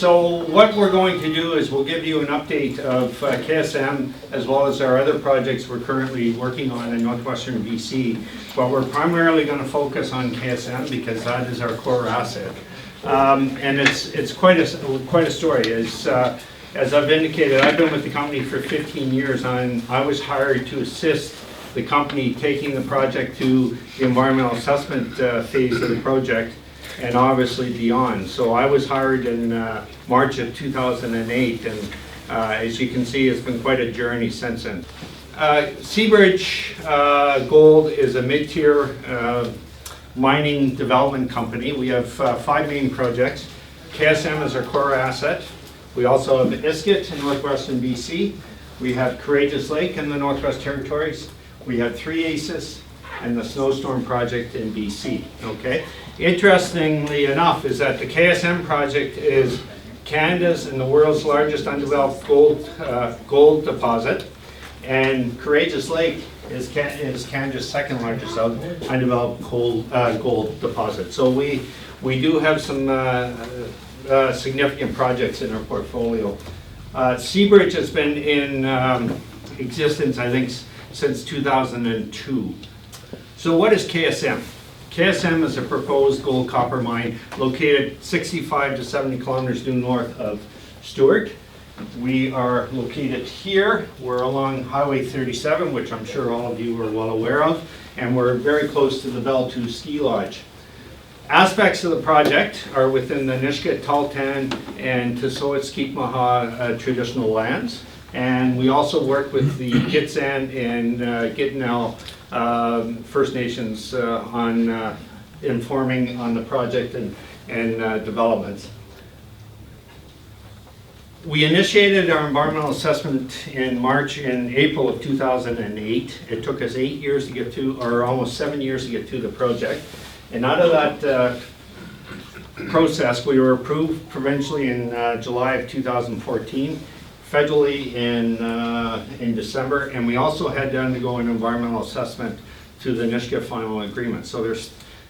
So what we're going to do is we'll give you an update of KSM as well as our other projects we're currently working on in northwestern BC. But we're primarily going to focus on KSM because that is our core asset. And it's quite a story. As I've indicated, I've been with the company for 15 years and I was hired to assist the company taking the project to the environmental assessment phase of the project, and obviously beyond. So I was hired in March of 2008, and as you can see, it's been quite a journey since then. Seabridge Gold is a mid-tier mining development company. We have 5 main projects. KSM is our core asset. We also have Iskut in northwestern BC. We have Courageous Lake in the Northwest Territories. We have 3 ACES and the Snowstorm project in BC, okay? Interestingly enough is that the KSM project is Canada's and the world's largest undeveloped gold deposit, and Courageous Lake is Canada's second largest undeveloped gold deposit. So we do have some significant projects in our portfolio. Seabridge has been in existence, I think, since 2002. So what is KSM? KSM is a proposed gold copper mine located 65 to 70 kilometers due north of Stewart. We are located here. We're along Highway 37, which I'm sure all of you are well aware of, and we're very close to the Bell2 ski lodge. Aspects of the project are within the Nisga'a, Tahltan, and Tsawwassen traditional lands. And we also work with the Gitxsan and Gitnell First Nations on informing on the project and developments. We initiated our environmental assessment in March and April of 2008. It took us 8 years to get to, or almost 7 years to get to the project. And out of that process, we were approved provincially in July of 2014. Federally in December, and we also had to undergo an environmental assessment to the Nisga'a final agreement. So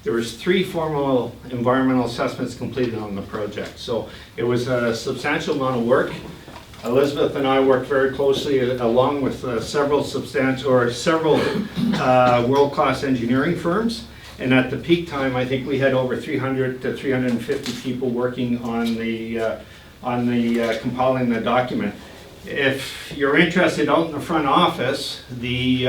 there was 3 formal environmental assessments completed on the project. So it was a substantial amount of work. Elizabeth and I worked very closely along with several world-class engineering firms. And at the peak time, I think we had over 300 to 350 people working on the compiling the document. If you're interested, out in the front office, the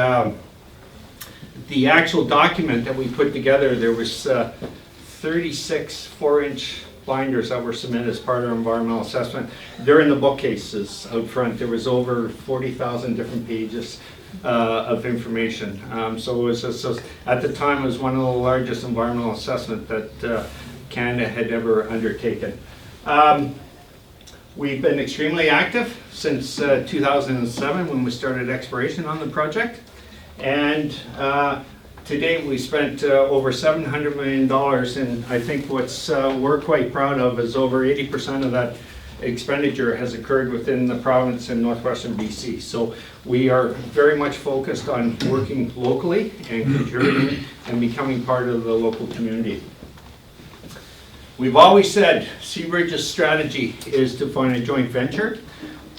actual document that we put together, there was 36 4-inch binders that were submitted as part of our environmental assessment. They're in the bookcases out front. There was over 40,000 different pages of information. So it was at the time, it was one of the largest environmental assessment that Canada had ever undertaken. We've been extremely active since 2007 when we started exploration on the project, and to date we spent over $700 million, and I think what's we're quite proud of is over 80% of that expenditure has occurred within the province in northwestern BC. So we are very much focused on working locally and contributing and becoming part of the local community. We've always said Seabridge's strategy is to find a joint venture.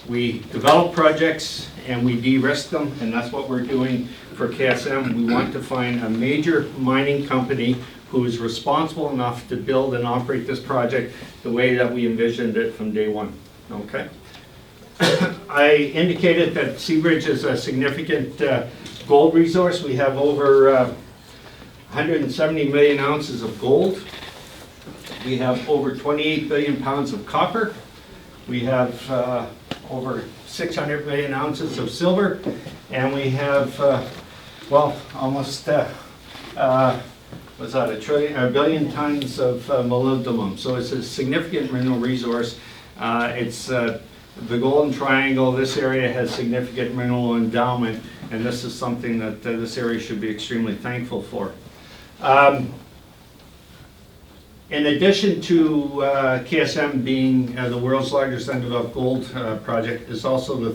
We develop projects and we de-risk them, and that's what we're doing for KSM. We want to find a major mining company who is responsible enough to build and operate this project the way that we envisioned it from day one. Okay. I indicated that Seabridge is a significant gold resource. We have over 170 million ounces of gold. We have over 28 billion pounds of copper. We have over 600 million ounces of silver, and we have, well, almost, what's that, a billion tons of molybdenum. So it's a significant mineral resource. It's the Golden Triangle. This area has significant mineral endowment, and this is something that this area should be extremely thankful for. In addition to KSM being the world's largest undeveloped gold project, is also the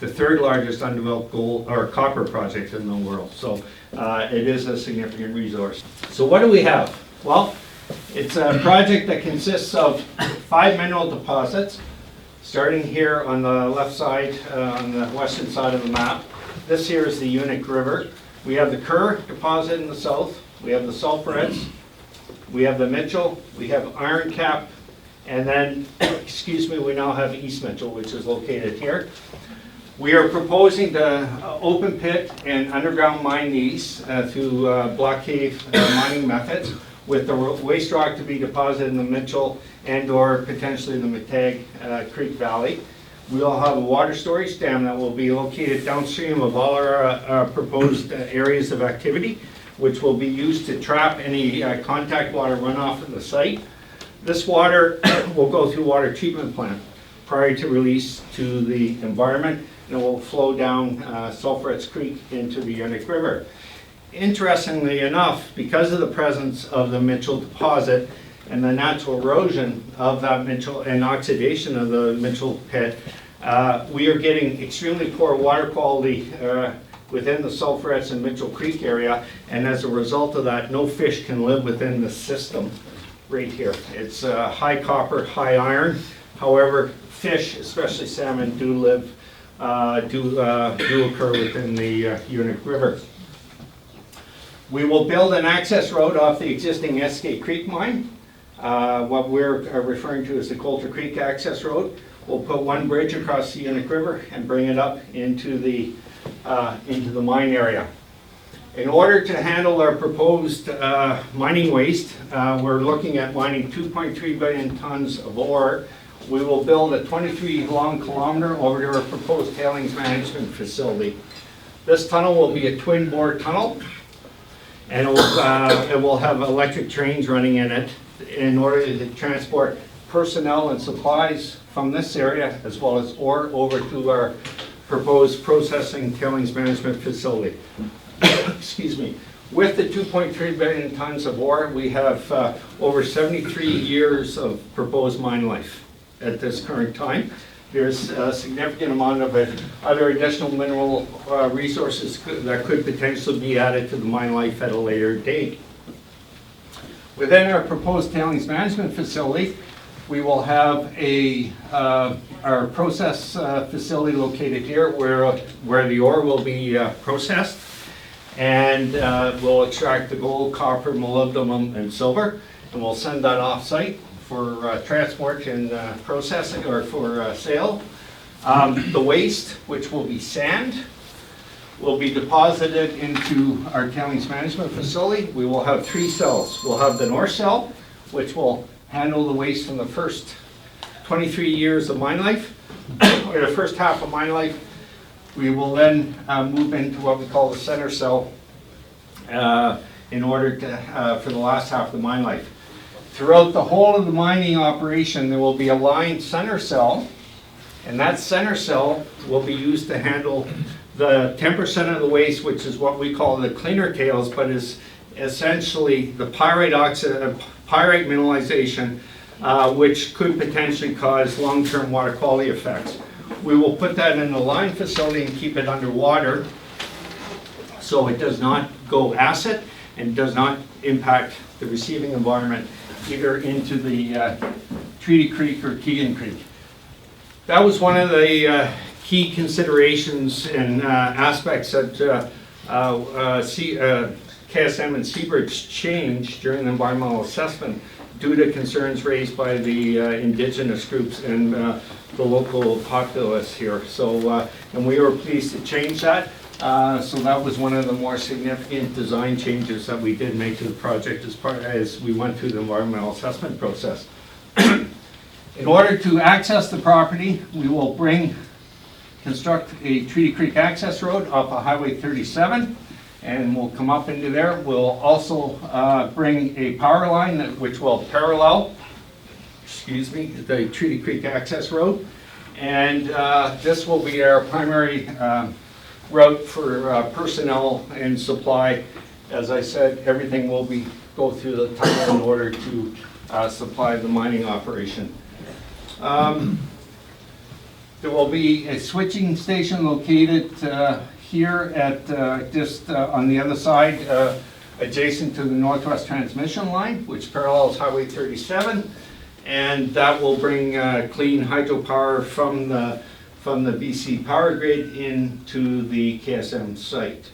third largest undeveloped gold or copper project in the world. So it is a significant resource. So what do we have? Well, It's a project that consists of 5 mineral deposits, starting here on the left side, on the western side of the map. This here is the Unic River. We have the Kerr deposit in the south, we have the sulfurites, we have the Mitchell, we have Iron Cap, and then, excuse me, we now have East Mitchell, which is located here. We are proposing to open pit and underground mine these through block cave mining methods, with the waste rock to be deposited in the Mitchell and or potentially the Matag Creek Valley. We will have a water storage dam that will be located downstream of all our proposed areas of activity, which will be used to trap any contact water runoff of the site. This water will go through water treatment plant prior to release to the environment, and it will flow down Sulphurets Creek into the Unic River. Interestingly enough, because of the presence of the Mitchell deposit and the natural erosion of that Mitchell and oxidation of the Mitchell pit, we are getting extremely poor water quality within the Sulphurets and Mitchell Creek area, and as a result of that, no fish can live within the system right here. It's high copper, high iron. However, fish, especially salmon, do occur within the Unic River. We will build an access road off the existing Eskay Creek mine. What we're referring to as the Coulter Creek access road. We'll put one bridge across the Unic River and bring it up into the mine area. In order to handle our proposed mining waste, we're looking at mining 2.3 billion tons of ore. We will build a 23 long kilometer over to our proposed tailings management facility. This tunnel will be a twin bore tunnel, and it will have electric trains running in it in order to transport personnel and supplies from this area as well as ore over to our proposed processing tailings management facility. Excuse me. With the 2.3 billion tons of ore, we have over 73 years of proposed mine life at this current time. There's a significant amount of other additional mineral resources that could potentially be added to the mine life at a later date. Within our proposed tailings management facility, we will have our process facility located here where the ore will be processed, and we'll extract the gold, copper, molybdenum, and silver, and we'll send that off-site for transport and processing, or for sale. The waste, which will be sand, will be deposited into our tailings management facility. We will have 3 cells. We'll have the north cell, which will handle the waste from the first 23 years of mine life, or the first half of mine life. We will then move into what we call the center cell in order to, for the last half of the mine life. Throughout the whole of the mining operation, there will be a lined center cell, and that center cell will be used to handle the 10% of the waste, which is what we call the cleaner tails, but is essentially the pyrite mineralization, which could potentially cause long-term water quality effects. We will put that in a line facility and keep it underwater so it does not go acid and does not impact the receiving environment, either into the Treaty Creek or Keegan Creek. That was one of the key considerations and aspects that KSM and Seabridge changed during the environmental assessment due to concerns raised by the indigenous groups and the local populace here. So, and we were pleased to change that. So that was one of the more significant design changes that we did make to the project as we went through the environmental assessment process. In order to access the property, we will construct a Treaty Creek access road off of Highway 37, and we'll come up into there. We'll also bring a power line which will parallel, the Treaty Creek access road, and this will be our primary route for personnel and supply. As I said, everything will go through the tunnel in order to supply the mining operation. There will be a switching station located here at just on the other side adjacent to the Northwest Transmission Line, which parallels Highway 37, and that will bring clean hydropower from the BC power grid into the KSM site.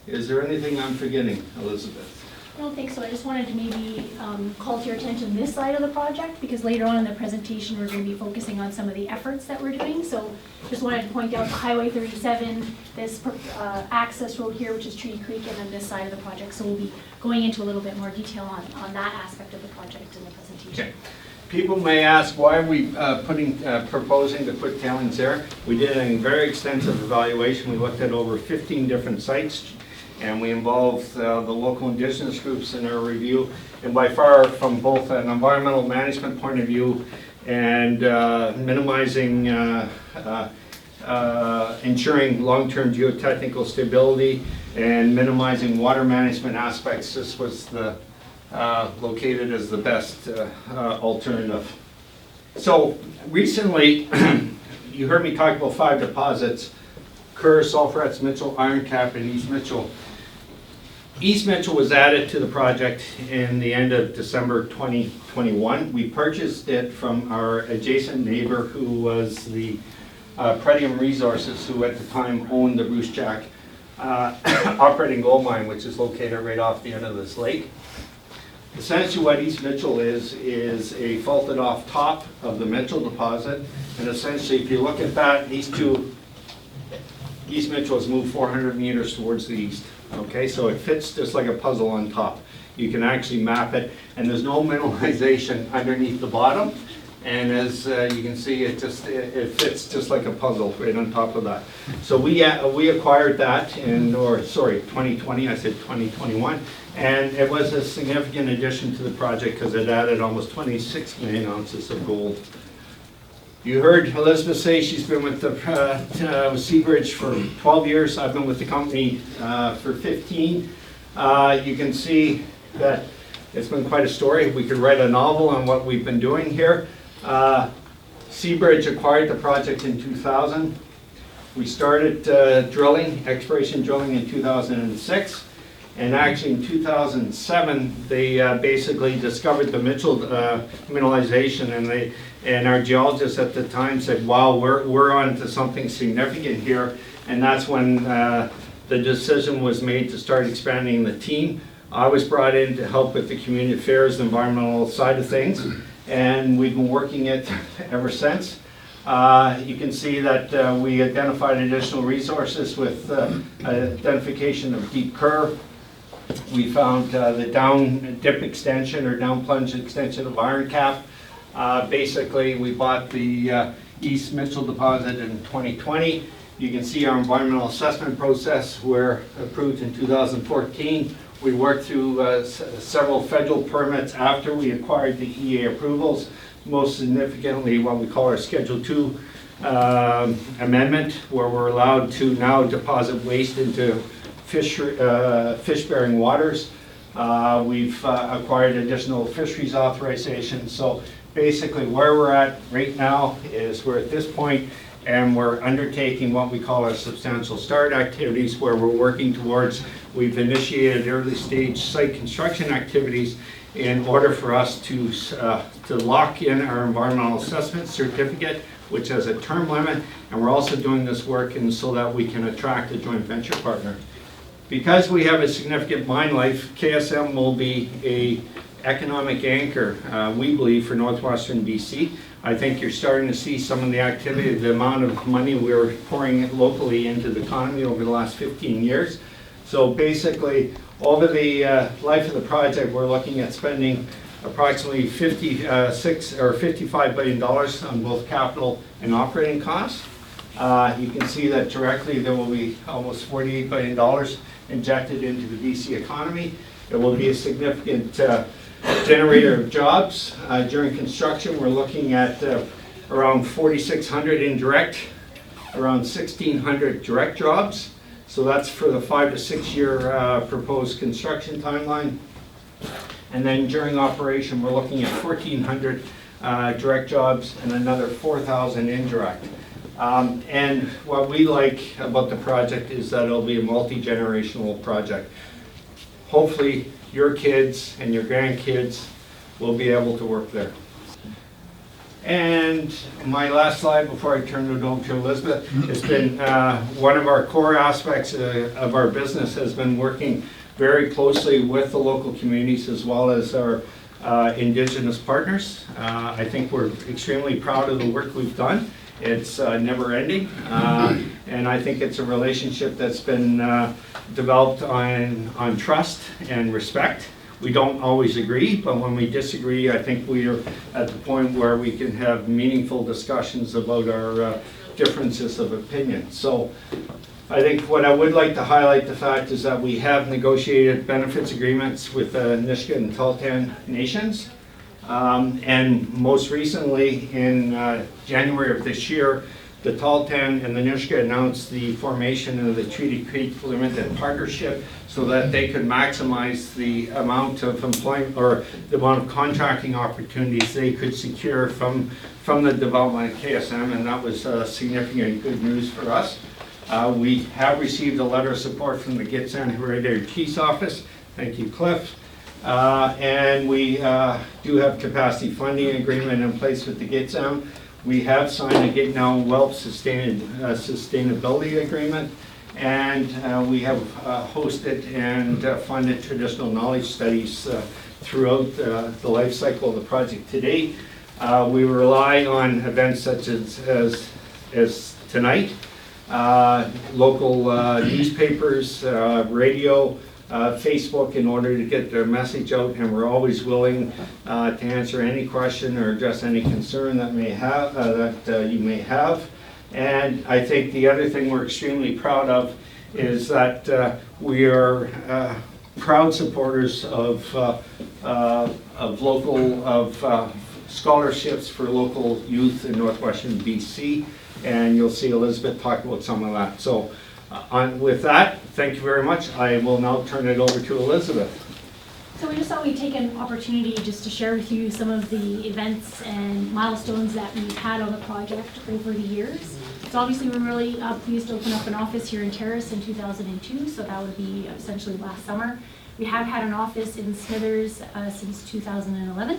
Is there anything I'm forgetting, Elizabeth? I don't think so. I just wanted to maybe call to your attention this side of the project, because later on in the presentation we're going to be focusing on some of the efforts that we're doing. So just wanted to point out the Highway 37, this access road here, which is Treaty Creek, and then this side of the project. So we'll be going into a little bit more detail on that aspect of the project in the presentation. Okay. People may ask, why are we proposing to put tailings there? We did a very extensive evaluation. We looked at over 15 different sites, and we involved the local indigenous groups in our review. And by far, from both an environmental management point of view and minimizing, ensuring long-term geotechnical stability and minimizing water management aspects, this was located as the best alternative. So recently, you heard me talk about 5 deposits: Kerr, Sulphurets, Mitchell, Iron Cap, and East Mitchell. East Mitchell was added to the project in the end of December 2021. We purchased it from our adjacent neighbor, who was the Pretium Resources, who at the time owned the Bruce Jack operating gold mine, which is located right off the end of this lake. Essentially what East Mitchell is a faulted off top of the Mitchell deposit, and essentially if you look at that, East Mitchell has moved 400 meters towards the east. Okay, so it fits just like a puzzle on top. You can actually map it, and there's no mineralization underneath the bottom. And as you can see, it fits just like a puzzle right on top of that. So we acquired that in, 2020. I said 2021, and it was a significant addition to the project because it added almost 26 million ounces of gold. You heard Elizabeth say she's been with the Seabridge for 12 years. I've been with the company for 15. You can see that it's been quite a story. We could write a novel on what we've been doing here. Seabridge acquired the project in 2000. We started exploration drilling in 2006. And actually in 2007, they basically discovered the Mitchell mineralization, and our geologists at the time said, wow, we're on to something significant here. And that's when the decision was made to start expanding the team. I was brought in to help with the community affairs, the environmental side of things, and we've been working it ever since. You can see that we identified additional resources with identification of deep Kerr. We found the down dip extension or down plunge extension of Iron Cap. Basically, we bought the East Mitchell deposit in 2020. You can see our environmental assessment process were approved in 2014. We worked through several federal permits after we acquired the EA approvals, most significantly what we call our Schedule 2 amendment, where we're allowed to now deposit waste into fish-bearing waters. We've acquired additional fisheries authorization. So basically where we're at right now is we're at this point, and we're undertaking what we call our substantial start activities, where we're working towards, we've initiated early stage site construction activities in order for us to lock in our environmental assessment certificate, which has a term limit, and we're also doing this work so that we can attract a joint venture partner. Because we have a significant mine life, KSM will be an economic anchor, we believe, for northwestern BC. I think you're starting to see some of the activity, the amount of money we're pouring locally into the economy over the last 15 years. So basically, over the life of the project, we're looking at spending approximately $55 billion on both capital and operating costs. You can see that directly there will be almost $48 billion injected into the BC economy. It will be a significant generator of jobs. During construction, we're looking at around 4,600 indirect, around 1,600 direct jobs. So that's for the 5 to 6 year proposed construction timeline. And then during operation, we're looking at 1,400 direct jobs and another 4,000 indirect. And what we like about the project is that it'll be a multi-generational project. hopefully your kids and your grandkids will be able to work there. And my last slide before I turn it over to Elizabeth, has been one of our core aspects of our business has been working very closely with the local communities as well as our indigenous partners. I think we're extremely proud of the work we've done. It's never ending, and I think it's a relationship that's been developed on trust and respect. We don't always agree, but when we disagree, I think we are at the point where we can have meaningful discussions about our differences of opinion. So I think what I would like to highlight the fact is that we have negotiated benefits agreements with the Nisga'a and Tahltan nations. And most recently in January of this year, the Tahltan and the Nisga'a announced the formation of the Treaty Creek Limited Partnership so that they could maximize the amount of employment or the amount of contracting opportunities they could secure from the development of KSM, and that was significant good news for us. We have received a letter of support from the Gitxsan Hereditary Chief's Office. Thank you, Cliff. And we do have capacity funding agreement in place with the Gitxsan. We have signed a Gitnao Wealth Sustainability Agreement, and we have hosted and funded traditional knowledge studies throughout the life cycle of the project to date. We rely on events such as tonight, local newspapers, radio, Facebook in order to get their message out, and we're always willing to answer any question or address any concern that you may have. And I think the other thing we're extremely proud of is that we are proud supporters of scholarships for local youth in northwestern BC, and you'll see Elizabeth talk about some of that. So with that, thank you very much. I will now turn it over to Elizabeth. So we just thought we'd take an opportunity just to share with you some of the events and milestones that we've had on the project over the years. So obviously we're really pleased to open up an office here in Terrace in 2002, so that would be essentially last summer. We have had an office in Smithers since 2011.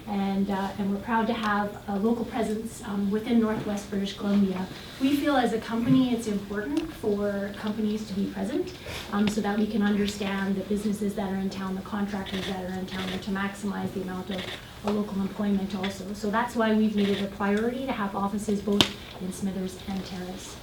And we're proud to have a local presence within Northwest British Columbia. We feel as a company it's important for companies to be present so that we can understand the businesses that are in town, the contractors that are in town, and to maximize the amount of local employment also. So that's why we've made it a priority to have offices both in Smithers and Terrace.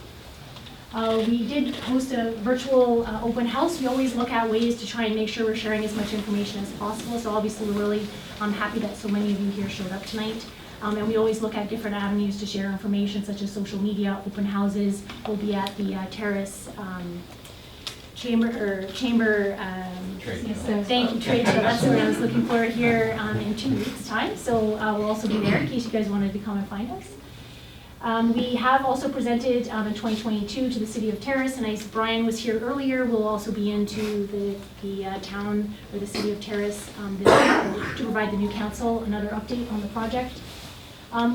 We did host a virtual open house. We always look at ways to try and make sure we're sharing as much information as possible. So obviously we're really happy that so many of you here showed up tonight. And we always look at different avenues to share information such as social media, open houses. We'll be at the Terrace Chamber thank you, trade show. That's what I was looking for here in 2 weeks' time. So we'll also be there in case you guys wanted to come and find us. We have also presented in 2022 to the City of Terrace, and as Brian was here earlier, we'll also be into the town or the City of Terrace to provide the new council another update on the project.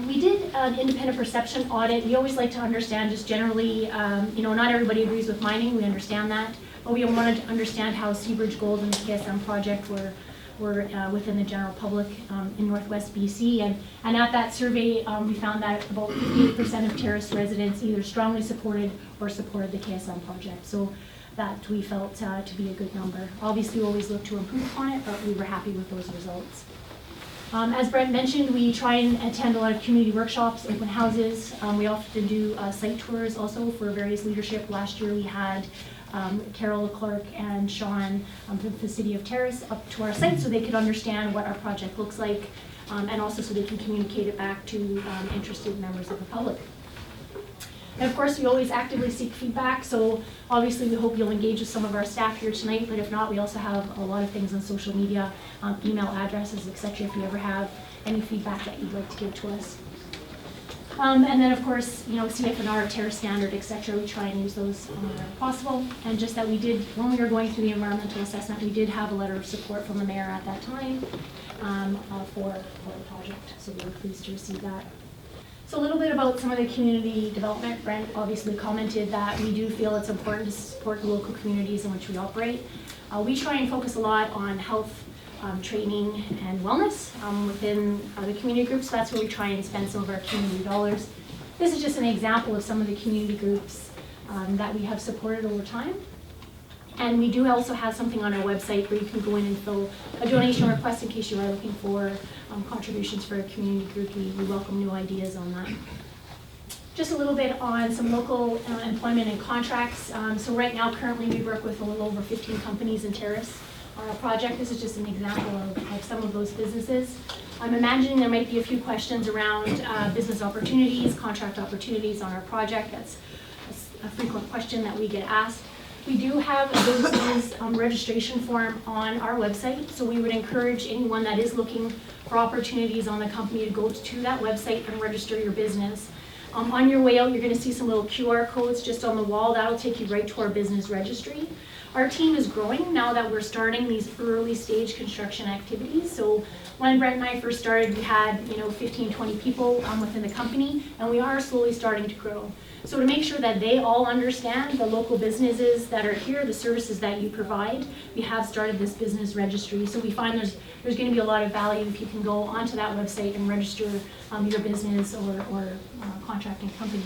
We did an independent perception audit. We always like to understand just generally, not everybody agrees with mining, we understand that, but we wanted to understand how Seabridge Gold and the KSM Project were within the general public in Northwest BC, and at that survey we found that about 58% of Terrace residents either strongly supported or supported the KSM project, so that we felt to be a good number. Obviously we always look to improve upon it, but we were happy with those results. As Brent mentioned, we try and attend a lot of community workshops, open houses. We often do site tours also for various leadership. Last year we had Carol Clark and Sean from the City of Terrace up to our site so they could understand what our project looks like, and also so they can communicate it back to interested members of the public. And of course, we always actively seek feedback, so obviously we hope you'll engage with some of our staff here tonight, but if not, we also have a lot of things on social media, email addresses, etc. if you ever have any feedback that you'd like to give to us. And then of course, CFNR, Terrace Standard, etc. We try and use those whenever possible. And just that we did, when we were going through the environmental assessment, we did have a letter of support from the mayor at that time for the project. So we were pleased to receive that. So a little bit about some of the community development. Brent obviously commented that we do feel it's important to support the local communities in which we operate. We try and focus a lot on health, training, and wellness within the community groups. So that's where we try and spend some of our community dollars. This is just an example of some of the community groups that we have supported over time. And we do also have something on our website where you can go in and fill a donation request in case you are looking for contributions for a community group. We welcome new ideas on that. Just a little bit on some local employment and contracts. So right now, currently, we work with a little over 15 companies in Terrace on our project. This is just an example of some of those businesses. I'm imagining there might be a few questions around business opportunities, contract opportunities on our project. That's a frequent question that we get asked. We do have a business registration form on our website, so we would encourage anyone that is looking for opportunities on the company to go to that website and register your business. On your way out, you're going to see some little QR codes just on the wall. That'll take you right to our business registry. Our team is growing now that we're starting these early stage construction activities. So when Brent and I first started, we had 15, 20 people within the company, and we are slowly starting to grow. So to make sure that they all understand the local businesses that are here, the services that you provide, we have started this business registry. So we find there's going to be a lot of value if you can go onto that website and register your business or contracting company.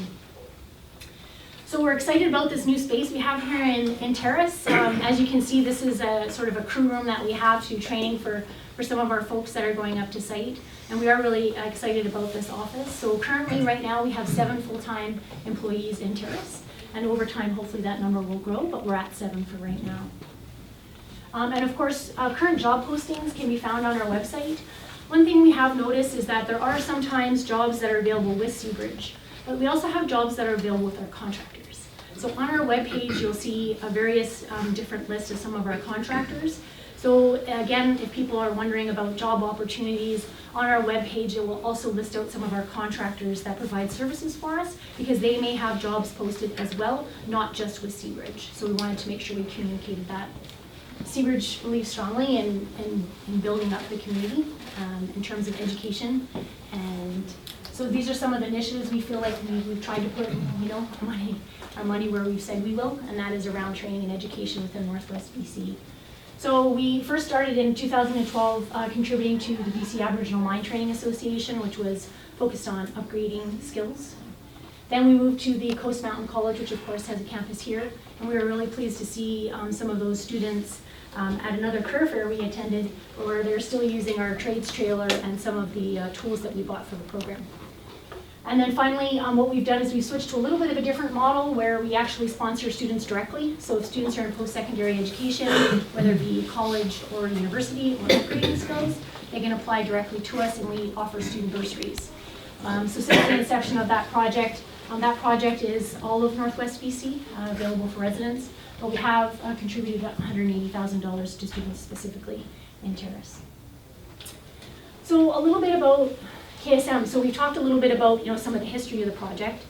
So we're excited about this new space we have here in Terrace. As you can see, this is a sort of a crew room that we have to training for some of our folks that are going up to site. And we are really excited about this office. So currently, right now, we have 7 full-time employees in Terrace. And over time, hopefully that number will grow, but we're at 7 for right now. And of course, current job postings can be found on our website. One thing we have noticed is that there are sometimes jobs that are available with Seabridge, but we also have jobs that are available with our contractors. So on our webpage, you'll see a various different lists of some of our contractors. So again, if people are wondering about job opportunities, on our webpage it will also list out some of our contractors that provide services for us, because they may have jobs posted as well, not just with Seabridge. So we wanted to make sure we communicated that. Seabridge believes strongly in building up the community in terms of education, and so these are some of the initiatives we feel like we've tried to put our money where we've said we will, and that is around training and education within Northwest BC. So we first started in 2012 contributing to the BC Aboriginal Mine Training Association, which was focused on upgrading skills. Then we moved to the Coast Mountain College, which of course has a campus here, and we were really pleased to see some of those students at another career fair we attended, where they're still using our trades trailer and some of the tools that we bought for the program. And then finally, what we've done is we've switched to a little bit of a different model where we actually sponsor students directly. So if students are in post-secondary education, whether it be college or university or upgrading skills, they can apply directly to us, and we offer student bursaries. So since the inception of that project is all of Northwest BC, available for residents, but we have contributed $180,000 to students specifically in Terrace. So a little bit about KSM. So we talked a little bit about some of the history of the project.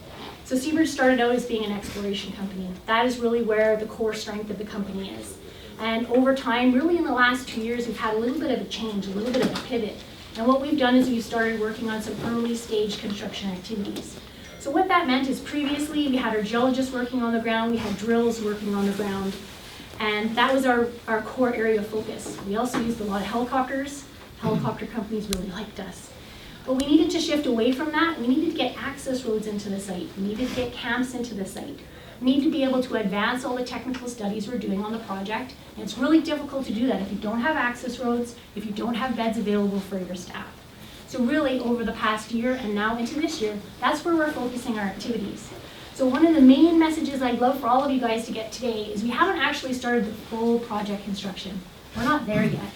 So Seabridge started out as being an exploration company. That is really where the core strength of the company is. And over time, really in the last 2 years, we've had a little bit of a change, a little bit of a pivot. And what we've done is we've started working on some early stage construction activities. So what that meant is previously we had our geologists working on the ground, we had drills working on the ground, and that was our core area of focus. We also used a lot of helicopters. Helicopter companies really liked us. But we needed to shift away from that. We needed to get access roads into the site. We needed to get camps into the site. We need to be able to advance all the technical studies we're doing on the project. And it's really difficult to do that if you don't have access roads, if you don't have beds available for your staff. So really, over the past year and now into this year, that's where we're focusing our activities. So one of the main messages I'd love for all of you guys to get today is we haven't actually started the full project construction. We're not there yet.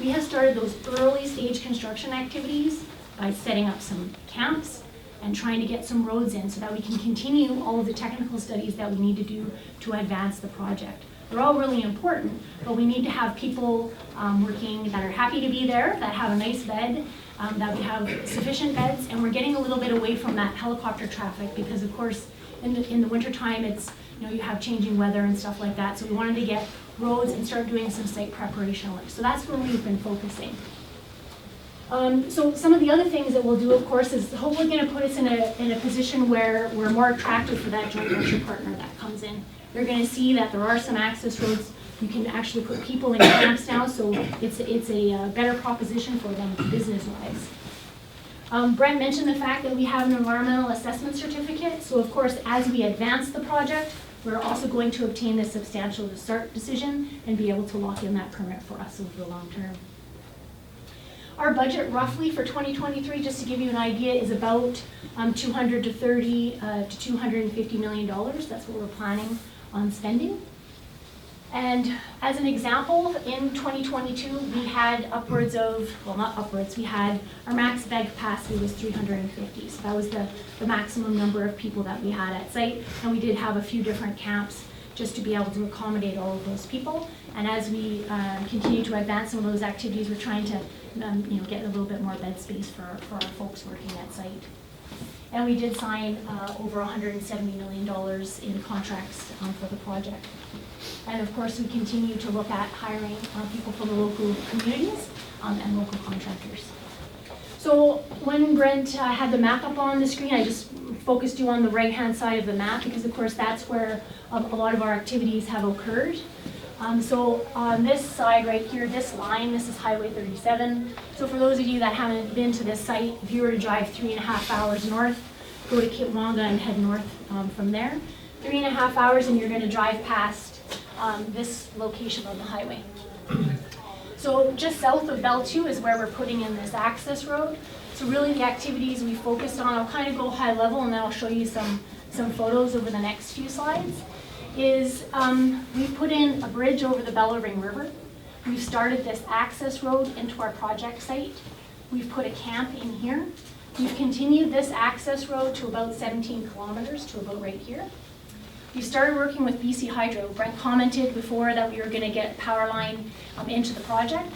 We have started those early stage construction activities by setting up some camps and trying to get some roads in so that we can continue all of the technical studies that we need to do to advance the project. They're all really important, but we need to have people working that are happy to be there, that have a nice bed, that we have sufficient beds, and we're getting a little bit away from that helicopter traffic because, of course, in the wintertime, it's, you have changing weather and stuff like that, so we wanted to get roads and start doing some site preparation work. So that's where we've been focusing. So some of the other things that we'll do, of course, is hopefully going to put us in a position where we're more attractive for that joint venture partner that comes in. They're going to see that there are some access roads You can actually put people in camps now, so it's a better proposition for them business-wise. Brent mentioned the fact that we have an environmental assessment certificate, so of course as we advance the project, we're also going to obtain this substantial to start decision and be able to lock in that permit for us over the long term. Our budget roughly for 2023, just to give you an idea, is about $230 to $250 million. That's what we're planning on spending. And as an example, in 2022, we had upwards of, well not upwards, we had, our max bed capacity was 350. So that was the maximum number of people that we had at site. And we did have a few different camps just to be able to accommodate all of those people. And as we continue to advance some of those activities, we're trying to get a little bit more bed space for our folks working at site. And we did sign over $170 million in contracts for the project. And of course, we continue to look at hiring people from the local communities and local contractors. So when Brent had the map up on the screen, I just focused you on the right-hand side of the map because of course that's where a lot of our activities have occurred. So on this side right here, this line, this is Highway 37. So for those of you that haven't been to this site, if you were to drive 3.5 hours north, go to Kitwanga and head north from there, 3.5 hours and you're going to drive past this location on the highway. So just south of Bell 2 is where we're putting in this access road. So really the activities we focused on, I'll kind of go high level and then I'll show you some photos over the next few slides, is we put in a bridge over the Bellarine River. We've started this access road into our project site. We've put a camp in here. We've continued this access road to about 17 kilometers to about right here. We started working with BC Hydro. Brent commented before that we were going to get power line into the project.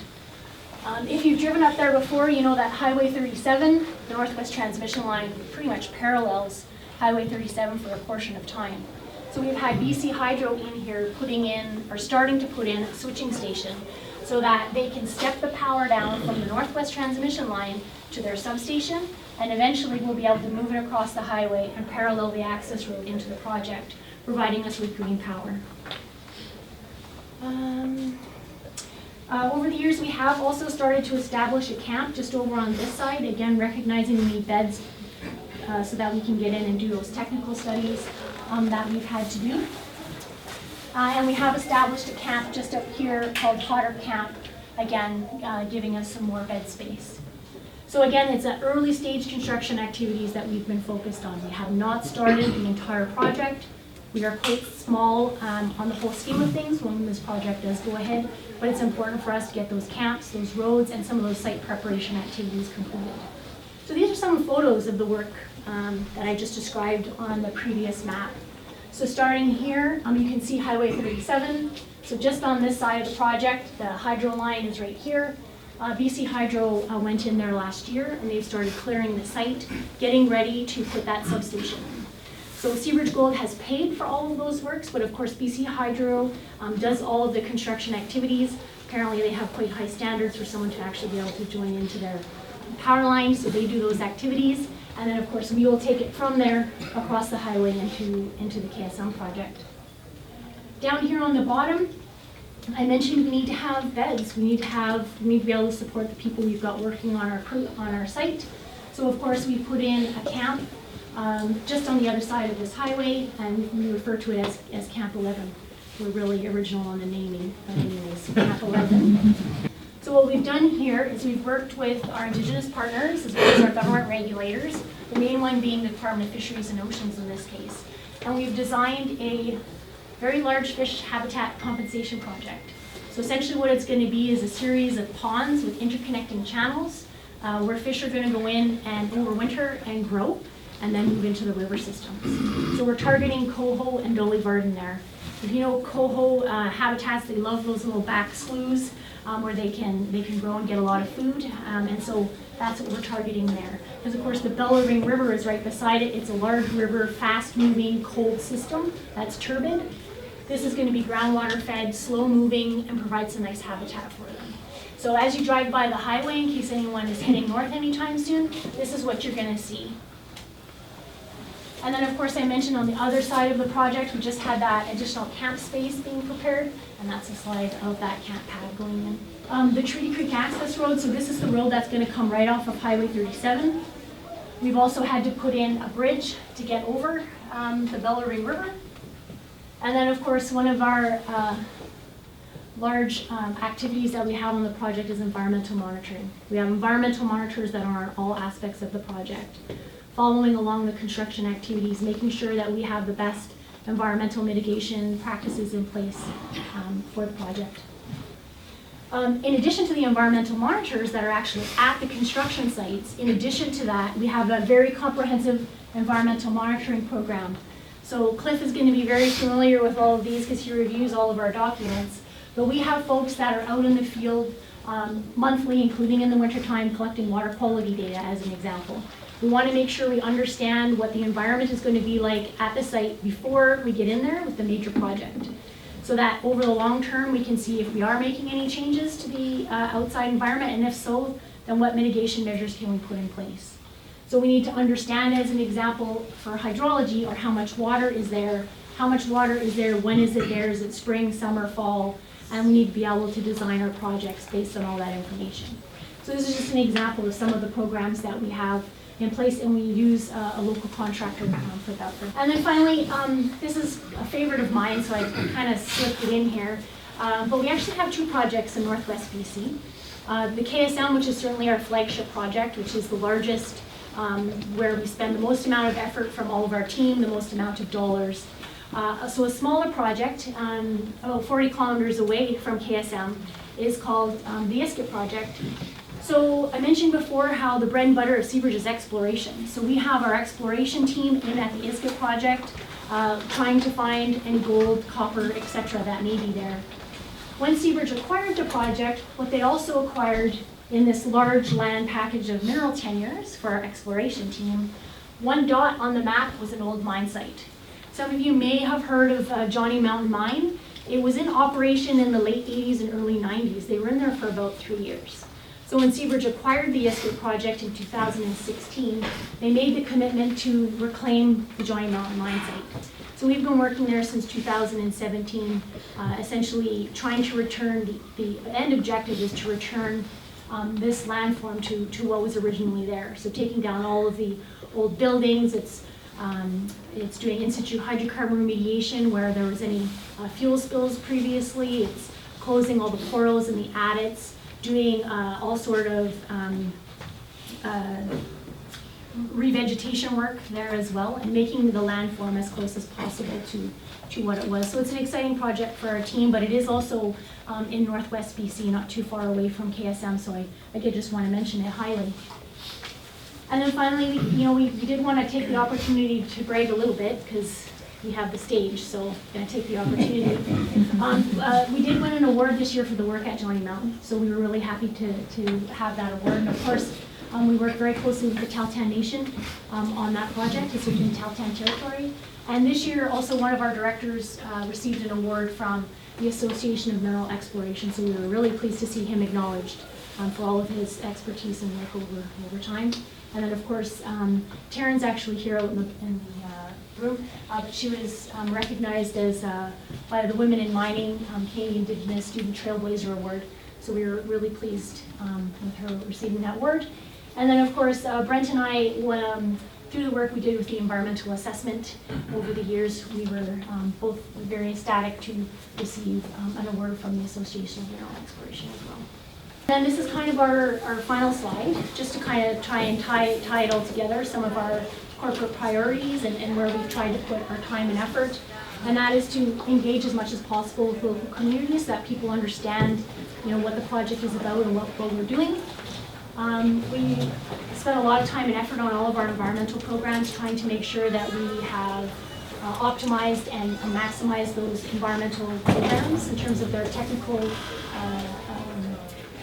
If you've driven up there before, you know that Highway 37, the Northwest Transmission Line, pretty much parallels Highway 37 for a portion of time. So we've had BC Hydro in here putting in, or starting to put in, a switching station so that they can step the power down from the Northwest Transmission Line to their substation, and eventually we'll be able to move it across the highway and parallel the access road into the project, providing us with green power. Over the years, we have also started to establish a camp just over on this side, again recognizing we need beds so that we can get in and do those technical studies that we've had to do. And we have established a camp just up here called Potter Camp, again giving us some more bed space. So again, it's an early stage construction activities that we've been focused on. We have not started the entire project. We are quite small on the whole scheme of things when this project does go ahead, but it's important for us to get those camps, those roads, and some of those site preparation activities completed. So these are some photos of the work that I just described on the previous map. So starting here, you can see Highway 37. So just on this side of the project, the hydro line is right here. BC Hydro went in there last year and they've started clearing the site, getting ready to put that substation in. So Seabridge Gold has paid for all of those works, but of course BC Hydro does all of the construction activities. Apparently they have quite high standards for someone to actually be able to join into their power line, so they do those activities. And then of course we will take it from there across the highway into the KSM project. Down here on the bottom, I mentioned we need to have beds. We need to be able to support the people we've got working on our site. So of course we put in a camp just on the other side of this highway, and we refer to it as Camp 11. We're really original on the naming, but anyways, Camp 11. So what we've done here is we've worked with our indigenous partners as well as our government regulators, the main one being the Department of Fisheries and Oceans in this case. And we've designed a very large fish habitat compensation project. So essentially what it's going to be is a series of ponds with interconnecting channels where fish are going to go in and overwinter and grow and then move into the river systems. So we're targeting coho and dolly varden there. If you know coho habitats, they love those little back sloughs where they can grow and get a lot of food, and so that's what we're targeting there. Because of course the Bellarine River is right beside it. It's a large river, fast-moving, cold system that's turbid. This is going to be groundwater fed, slow moving, and provide some nice habitat for them. So as you drive by the highway, in case anyone is heading north anytime soon, this is what you're going to see. And then of course I mentioned on the other side of the project, we just had that additional camp space being prepared, and that's a slide of that camp pad going in. The Treaty Creek Access Road, so this is the road that's going to come right off of Highway 37. We've also had to put in a bridge to get over the Bellarine River. And then of course one of our large activities that we have on the project is environmental monitoring. We have environmental monitors that are on all aspects of the project, following along the construction activities, making sure that we have the best environmental mitigation practices in place for the project. In addition to the environmental monitors that are actually at the construction sites, in addition to that, we have a very comprehensive environmental monitoring program. So Cliff is going to be very familiar with all of these because he reviews all of our documents. But we have folks that are out in the field monthly, including in the wintertime, collecting water quality data as an example. We want to make sure we understand what the environment is going to be like at the site before we get in there with the major project. So that over the long term, we can see if we are making any changes to the outside environment, and if so, then what mitigation measures can we put in place. So we need to understand, as an example, for hydrology, or how much water is there, when is it there, is it spring, summer, fall, and we need to be able to design our projects based on all that information. So this is just an example of some of the programs that we have in place, and we use a local contractor for that. And then finally, this is a favorite of mine, so I kind of slipped it in here. But we actually have two projects in Northwest BC. The KSM, which is certainly our flagship project, which is the largest, where we spend the most amount of effort from all of our team, the most amount of dollars. So a smaller project, about 40 kilometers away from KSM, is called the Iskut Project. So I mentioned before how the bread and butter of Seabridge is exploration. So we have our exploration team in at the Iskut Project, trying to find any gold, copper, etc. that may be there. When Seabridge acquired the project, what they also acquired in this large land package of mineral tenures for our exploration team, one dot on the map was an old mine site. Some of you may have heard of Johnny Mountain Mine. It was in operation in the late 80s and early 90s. They were in there for about 3 years. So when Seabridge acquired the Iskut Project in 2016, they made the commitment to reclaim the Johnny Mountain Mine site. So we've been working there since 2017, essentially trying to return, the end objective is to return this landform to what was originally there. So taking down all of the old buildings, it's doing in situ hydrocarbon remediation where there was any fuel spills previously, it's closing all the portals and the adits, doing all sort of revegetation work there as well, and making the landform as close as possible to what it was. So it's an exciting project for our team, but it is also in Northwest BC, not too far away from KSM, so I did just want to mention it highly. And then finally, we did want to take the opportunity to brag a little bit, because we have the stage, so I'm going to take the opportunity. We did win an award this year for the work at Johnny Mountain, so we were really happy to have that award. And of course, we worked very closely with the Tahltan Nation on that project. It's within Tahltan territory. And this year, also one of our directors received an award from the Association of Mineral Exploration, so we were really pleased to see him acknowledged for all of his expertise and work over time. And then of course, Terrace actually here out in the room, but she was recognized as by the Women in Mining Canadian Indigenous Student Trailblazer Award. So we were really pleased with her receiving that award. And then of course, Brent and I, through the work we did with the environmental assessment over the years, we were both very ecstatic to receive an award from the Association of Mineral Exploration as well. And this is kind of our final slide, just to kind of try and tie it all together, some of our corporate priorities and where we've tried to put our time and effort. And that is to engage as much as possible with local communities so that people understand what the project is about and what we're doing. We spent a lot of time and effort on all of our environmental programs, trying to make sure that we have optimized and maximized those environmental programs in terms of their technical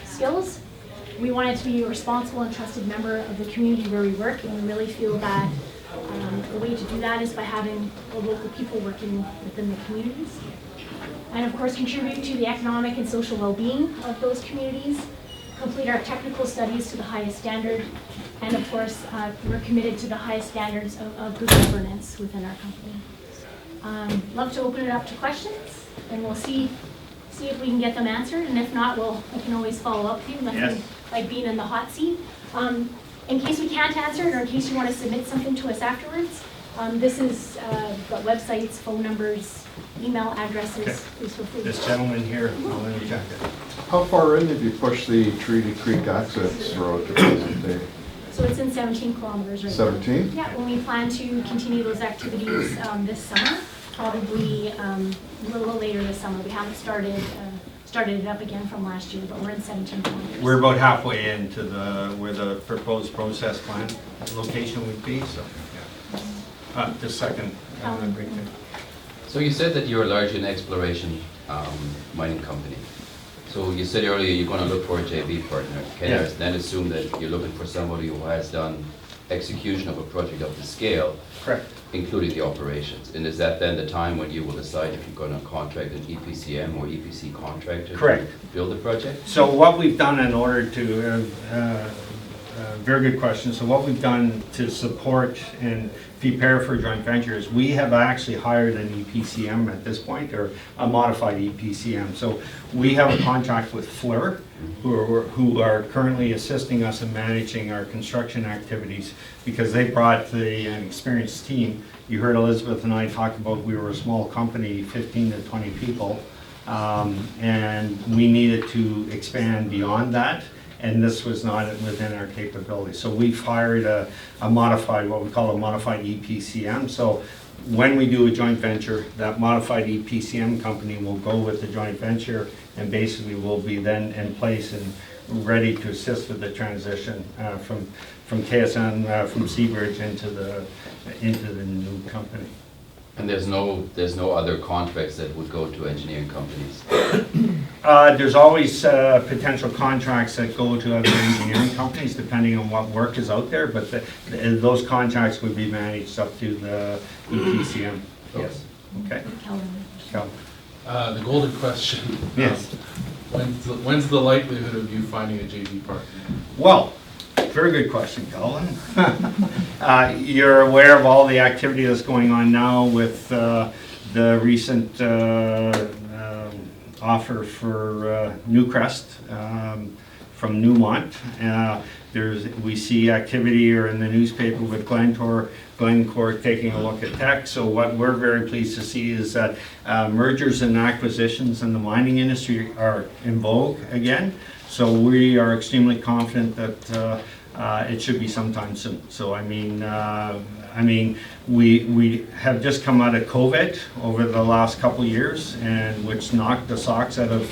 skills. We wanted to be a responsible and trusted member of the community where we work, and we really feel that the way to do that is by having the local people working within the communities. And of course, contribute to the economic and social well-being of those communities. complete our technical studies to the highest standard, and of course, we're committed to the highest standards of good governance within our company. Love to open it up to questions, and we'll see if we can get them answered, and if not, I can always follow up with you, nothing like being in the hot seat. In case we can't answer it, or in case you want to submit something to us afterwards, this is got websites, phone numbers, email addresses. Okay. Please feel free. This gentleman here, I'll interject it. How far in have you pushed the Treaty Creek access road to present day? So it's in 17 kilometers right now. 17? Yeah, when we plan to continue those activities this summer, probably a little later this summer. We haven't started it up again from last year, but we're in 17 kilometers. We're about halfway into where the proposed process plant location would be, so, yeah. Just a second. Right there. So you said that you're largely an exploration mining company. So you said earlier you're going to look for a JV partner. Can I then assume that you're looking for somebody who has done execution of a project of the scale, Correct. including the operations? And is that then the time when you will decide if you're going to contract an EPCM or EPC contractor Correct. to build the project? So what we've done in order to, very good question. So what we've done to support and prepare for joint ventures, we have actually hired an EPCM at this point, or a modified EPCM. So we have a contract with Fleur, who are currently assisting us in managing our construction activities, because they brought an experienced team. You heard Elizabeth and I talk about we were a small company, 15 to 20 people, and we needed to expand beyond that. And this was not within our capability. So we've hired a modified, what we call a modified EPCM. So when we do a joint venture, that modified EPCM company will go with the joint venture, and basically will be then in place and ready to assist with the transition from KSM, from Seabridge into the new company. And there's no other contracts that would go to engineering companies? There's always potential contracts that go to other engineering companies, depending on what work is out there, but those contracts would be managed up to the EPCM. Yes. Okay. Calvin. The golden question. Yes. When's the likelihood of you finding a JV partner? Well, very good question, Calvin. You're aware of all the activity that's going on now with the recent offer for Newcrest from Newmont. We see activity here in the newspaper with Glencore taking a look at tech. So what we're very pleased to see is that mergers and acquisitions in the mining industry are in vogue again. So we are extremely confident that it should be sometime soon. So I mean, we have just come out of COVID over the last couple of years, and which knocked the socks out of.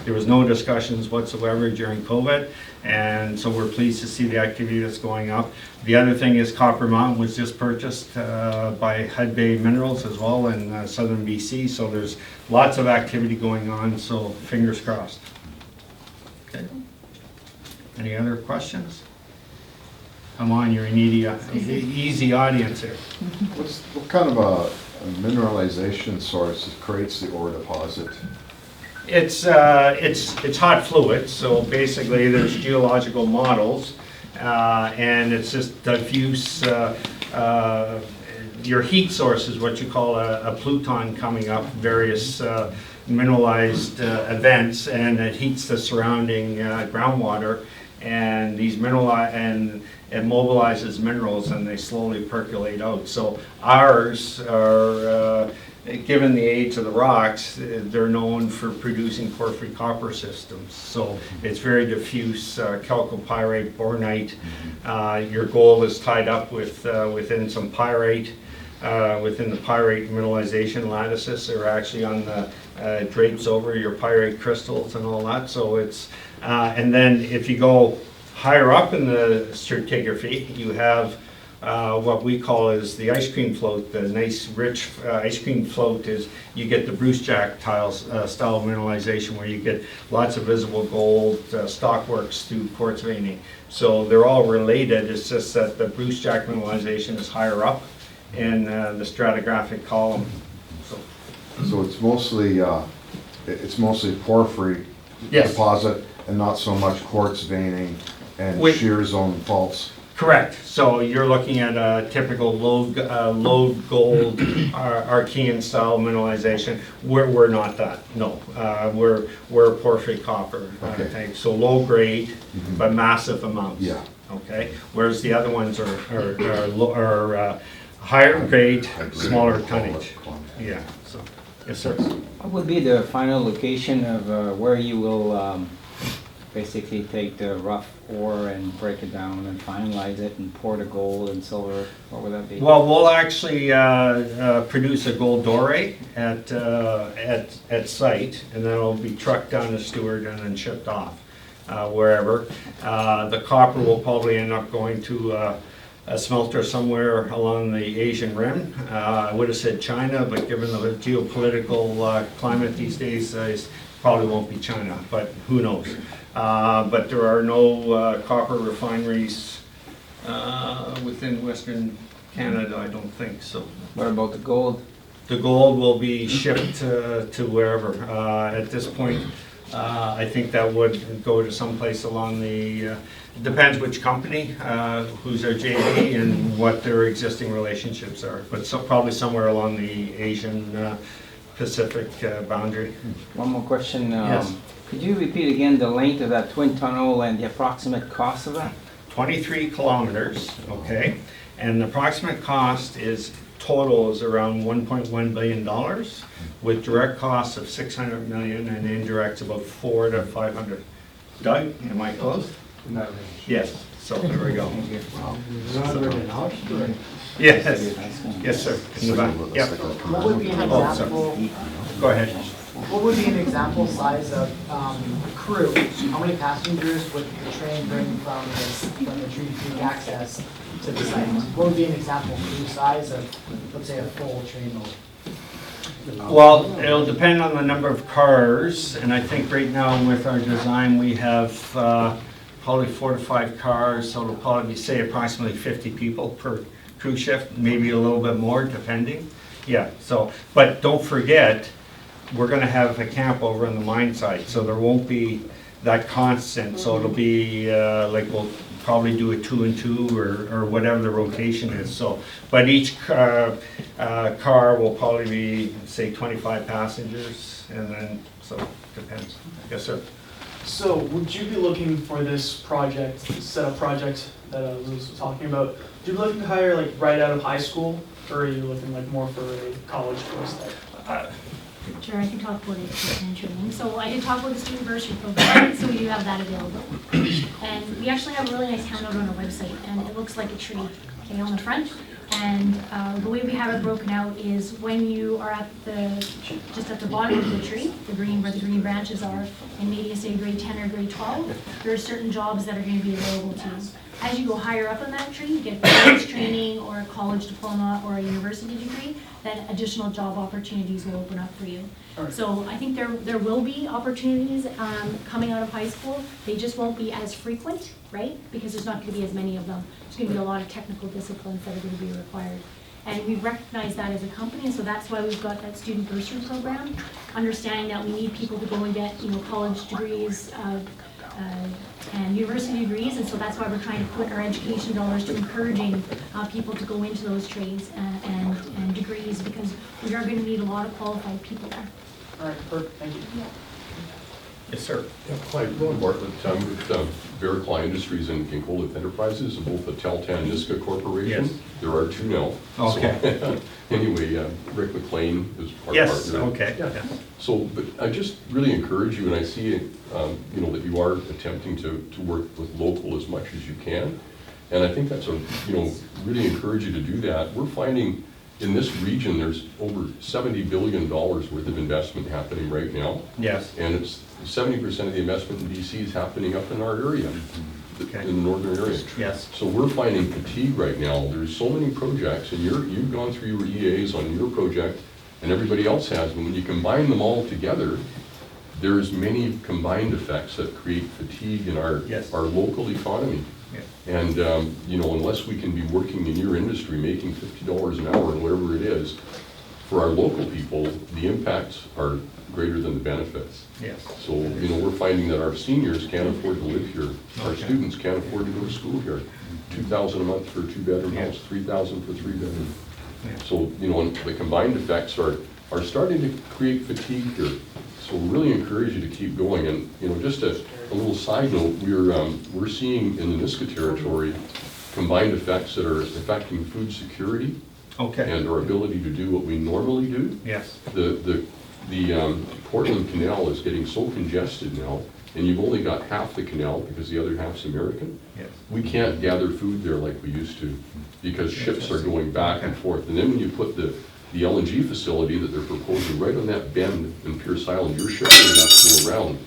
There was no discussions whatsoever during COVID, and so we're pleased to see the activity that's going up. The other thing is Copper Mountain was just purchased by Hud Bay Minerals as well in southern BC, so there's lots of activity going on, so fingers crossed. Okay. Any other questions? Come on, you're an easy audience here. What kind of a mineralization source creates the ore deposit? It's hot fluid, so basically there's geological models, and it's just diffuse. Your heat source is what you call a pluton coming up, various mineralized events, and it heats the surrounding groundwater, and these it mobilizes minerals, and they slowly percolate out. So ours are, given the age of the rocks, they're known for producing porphyry copper systems. So it's very diffuse, chalcopyrite, bornite. Your gold is tied up within some pyrite. Within the pyrite mineralization lattices, they're actually on the drapes over your pyrite crystals and all that. So it's, and then if you go higher up in the stratigraphy, you have what we call is the ice cream float. The nice rich ice cream float is, you get the Brucejack tiles style of mineralization, where you get lots of visible gold stockworks through quartz veining. So they're all related. It's just that the Brucejack mineralization is higher up in the stratigraphic column. So it's mostly porphyry deposit, and not so much quartz veining and Wait. shear zone faults. Correct. So you're looking at a typical low gold Archean style mineralization. We're not that. No, we're porphyry copper Okay. type. So low grade, but massive amounts. Yeah. Okay. Whereas the other ones are higher grade, smaller tonnage. Yeah. So yes, sir. What would be the final location of where you will basically take the rough ore and break it down and finalize it and pour the gold and silver? What would that be? Well, we'll actually produce a gold doré at site, and then it'll be trucked down to Stewart and then shipped off wherever. The copper will probably end up going to a smelter somewhere along the Asian rim. I would have said China, but given the geopolitical climate these days, it probably won't be China, but who knows? But there are no copper refineries within Western Canada, I don't think, so. What about the gold? The gold will be shipped to wherever. At this point, I think that would go to someplace along the, it depends which company, who's their JV and what their existing relationships are. But so probably somewhere along the Asian Pacific boundary. One more question. Yes. Could you repeat again the length of that twin tunnel and the approximate cost of that? 23 kilometers, okay? And the approximate cost is, total is around $1.1 billion, with direct costs of 600 million and indirects about 400 to 500. Doug, am I close? Yes, so there we go. Yes, yes, sir, in the back, yep. What would be an Oh, sorry. example, Go ahead. what would be an example size of crew? How many passengers would the train bring from the Treaty Creek access to the site? What would be an example crew size of, let's say, a full train load? Well, it'll depend on the number of cars, and I think right now with our design, we have probably 4 to 5 cars, so it'll probably be, say, approximately 50 people per crew shift, maybe a little bit more, depending. Yeah, so, but don't forget, we're gonna have a camp over on the mine site, so there won't be that constant, so it'll be, like, we'll probably do a 2 and 2 or whatever the rotation is, so. But each car will probably be, say, 25 passengers, and then, so, depends. Yes, sir. So would you be looking for this project, set up project that Liz was talking about, would you be looking to hire like right out of high school, or are you looking like more for a college course type? Sure, I can talk about education and training. So I did talk about the student bursary program, so we do have that available. And we actually have a really nice handout on our website, and it looks like a tree, okay, on the front. And the way we have it broken out is when you are at just at the bottom of the tree, where the green branches are, and maybe say grade 10 or grade 12, there are certain jobs that are going to be available to you. As you go higher up on that tree, you get college training or a college diploma or a university degree, then additional job opportunities will open up for you. Alright. So I think there will be opportunities coming out of high school. They just won't be as frequent, right? Because there's not going to be as many of them. There's going to be a lot of technical disciplines that are going to be required. And we recognize that as a company, and so that's why we've got that student bursary program, understanding that we need people to go and get, college degrees and university degrees, and so that's why we're trying to put our education dollars to encouraging people to go into those trades and degrees, because we are going to need a lot of qualified people there. All right, perfect, thank you. Yes, sir. Yeah, Clive, Bartlett, with Vericly Industries and Colith Enterprises, both the Teltan and Niska Corporation. Yes. There are 2 now. Okay. So, anyway, Rick McLean is our Yes, partner. okay. Yeah. So, but I just really encourage you, and I see, that you are attempting to work with local as much as you can. And I think that's really encourage you to do that. We're finding in this region, there's over $70 billion worth of investment happening right now. Yes. And it's 70% of the investment in BC is happening up in our area, Okay. in the northern area. Yes. So we're finding fatigue right now. There's so many projects, and you've gone through your EAs on your project, and everybody else has. And when you combine them all together, there's many combined effects that create fatigue in our Yes. local economy. Yeah. And unless we can be working in your industry, making $50 an hour, and whatever it is, for our local people, the impacts are greater than the benefits. Yes. So, we're finding that our seniors can't afford to live here. Our Okay. students can't afford to go to school here. $2,000 a month for a two-bedroom Yeah. house, $3,000 for three-bedroom. Yeah. So, and the combined effects are starting to create fatigue here. So really encourage you to keep going. And, just a little side note, we're seeing in the Niska territory combined effects that are affecting food security Okay. and our ability to do what we normally do. Yes. The Portland Canal is getting so congested now, and you've only got half the canal because the other half's American. Yes. We can't gather food there like we used to because ships are going back and forth. And then when you put the LNG facility that they're proposing right on that bend in Pierce Island, your ship would have to go around.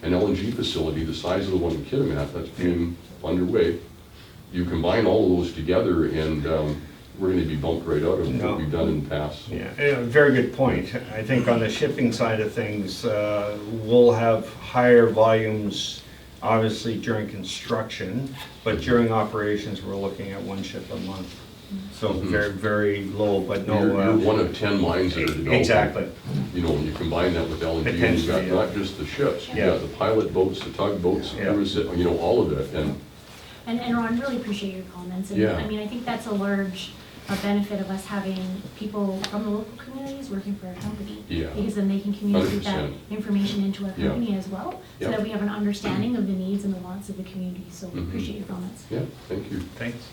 An LNG facility the size of the one in Kitimat that's being underway. You combine all of those together and we're going to be bumped right out of No. what we've done in the past. Yeah, very good point. I think on the shipping side of things, we'll have higher volumes, obviously during construction, but during operations, we're looking at one ship a month. So very, very low, but no. You're one of 10 mines that are developing. Exactly. You combine that with LNG, and you've got Potentially, yeah. not just the ships, you've Yeah. got the pilot boats, the tugboats, the Yeah. cruise, all of it. And Ron, really appreciate your comments. And Yeah. I mean, I think that's a large benefit of us having people from the local communities working for our company. Yeah. Because then they can communicate that 100%. information into our Yeah. company as well, so Yeah. that we have an understanding of the needs and the wants of the community. So we Mhm. appreciate your comments. Yeah, thank you. Thanks.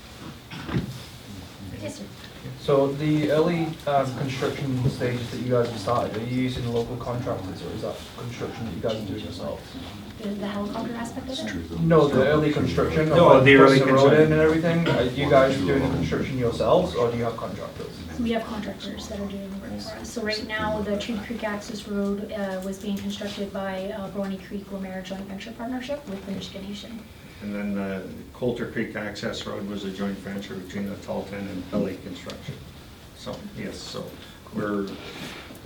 Yes, sir. So the early construction stages that you guys have started, are you using local contractors or is that construction that you guys are doing yourselves? The helicopter aspect of it? No, the early construction, No, of the early putting the road construction. in and everything, are you guys doing the construction yourselves or do you have contractors? We have contractors that are doing the work for us. So right now, the Tree Creek Access Road was being constructed by Brawny Creek Lomera Joint Venture Partnership with the Michigan Nation. And then Coulter Creek Access Road was a joint venture between the Talton and Pelly Construction. So, yes, so we're,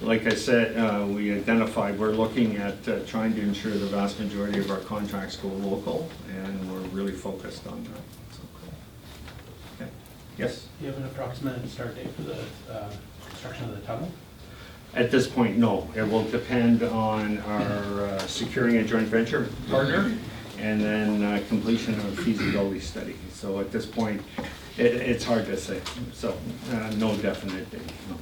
like I said, we identified, we're looking at trying to ensure the vast majority of our contracts go local, and we're really focused on that. So, okay. Yes? Do you have an approximate start date for the construction of the tunnel? At this point, no. It will depend on our securing a joint venture partner and then completion of feasibility study. So at this point, it's hard to say. So no definite date, no.